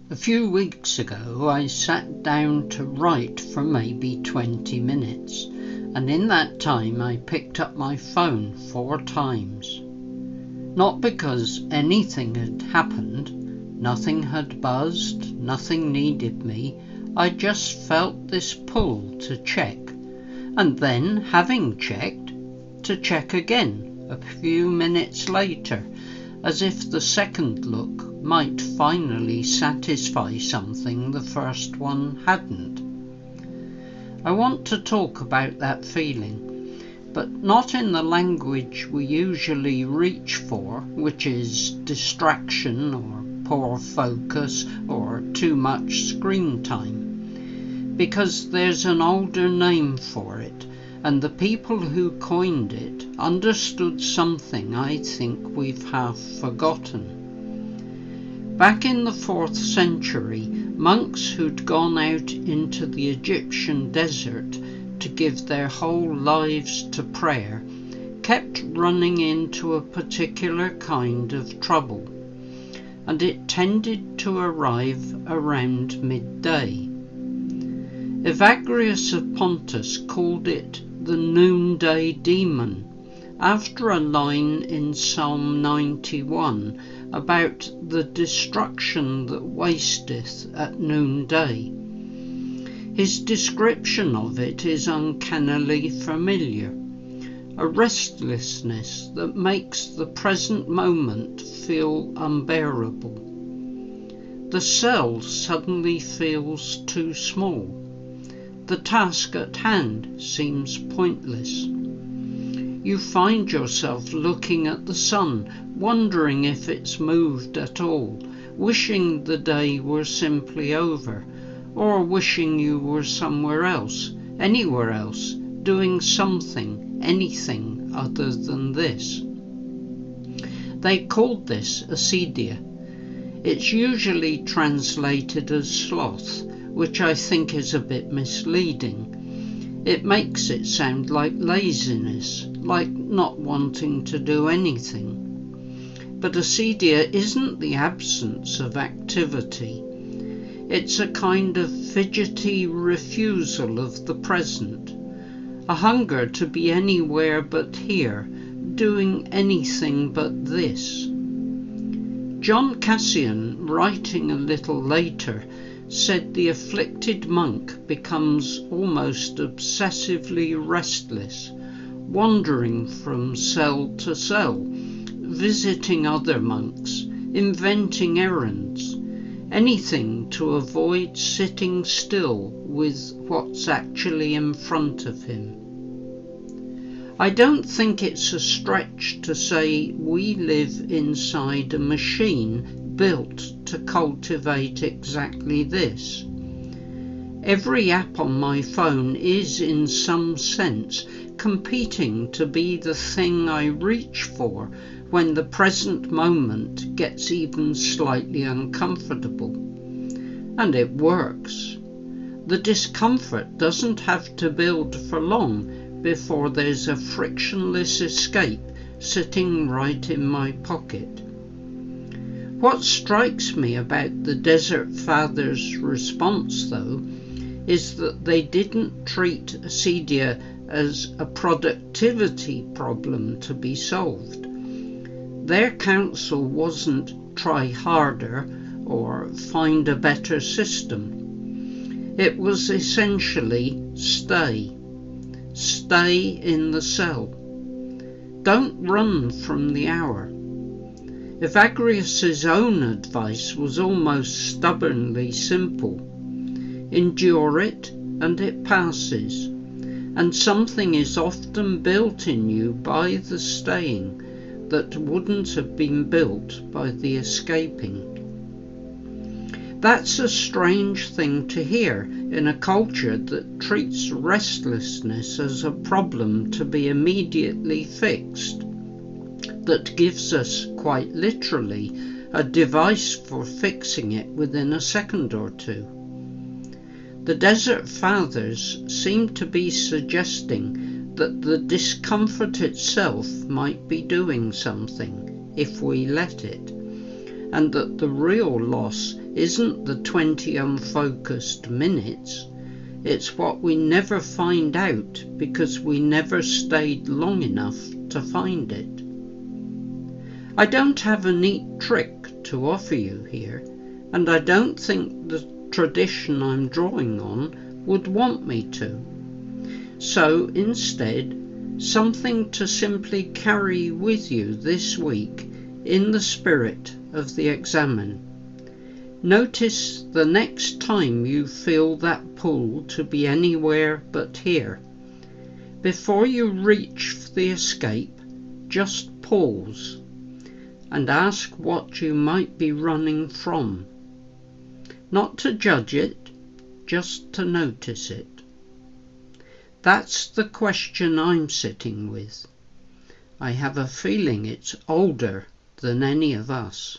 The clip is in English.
A few weeks ago I sat down to write for maybe 20 minutes, and in that time I picked up my phone 4 times. Not because anything had happened, nothing had buzzed, nothing needed me, I just felt this pull to check, and then, having checked, to check again a few minutes later, as if the second look might finally satisfy something the first one hadn't. I want to talk about that feeling, but not in the language we usually reach for, which is distraction or poor focus or too much screen time, because there's an older name for it, and the people who coined it understood something I think we've half forgotten. Back in the 4th century, monks who'd gone out into the Egyptian desert to give their whole lives to prayer kept running into a particular kind of trouble, and it tended to arrive around midday. Evagrius of Pontus called it the Noonday Demon, after a line in Psalm 91 about the destruction that wasteth at noonday. His description of it is uncannily familiar, a restlessness that makes the present moment feel unbearable. The cell suddenly feels too small. The task at hand seems pointless. You find yourself looking at the sun, wondering if it's moved at all, wishing the day were simply over, or wishing you were somewhere else, anywhere else, doing something, anything other than this. They called this acedia. It's usually translated as sloth, which I think is a bit misleading. It makes it sound like laziness, like not wanting to do anything. But acedia isn't the absence of activity. It's a kind of fidgety refusal of the present, a hunger to be anywhere but here, doing anything but this. John Cassian, writing a little later, said the afflicted monk becomes almost obsessively restless, wandering from cell to cell, visiting other monks, inventing errands, anything to avoid sitting still with what's actually in front of him. I don't think it's a stretch to say we live inside a machine built to cultivate exactly this. Every app on my phone is in some sense competing to be the thing I reach for when the present moment gets even slightly uncomfortable. And it works. The discomfort doesn't have to build for long before there's a frictionless escape sitting right in my pocket. What strikes me about the Desert Fathers' response, though, is that they didn't treat acedia as a productivity problem to be solved. Their counsel wasn't try harder or find a better system. It was essentially stay in the cell. Don't run from the hour. Evagrius's own advice was almost stubbornly simple. Endure it and it passes, and something is often built in you by the staying that wouldn't have been built by the escaping. That's a strange thing to hear in a culture that treats restlessness as a problem to be immediately fixed, that gives us, quite literally, a device for fixing it within a second or two. The Desert Fathers seem to be suggesting that the discomfort itself might be doing something, if we let it, and that the real loss isn't the 20 unfocused minutes. It's what we never find out because we never stayed long enough to find it. I don't have a neat trick to offer you here, and I don't think the tradition I'm drawing on would want me to. So instead, something to simply carry with you this week in the spirit of the examine. Notice the next time you feel that pull to be anywhere but here. Before you reach for the escape, just pause and ask what you might be running from. Not to judge it, just to notice it. That's the question I'm sitting with. I have a feeling it's older than any of us.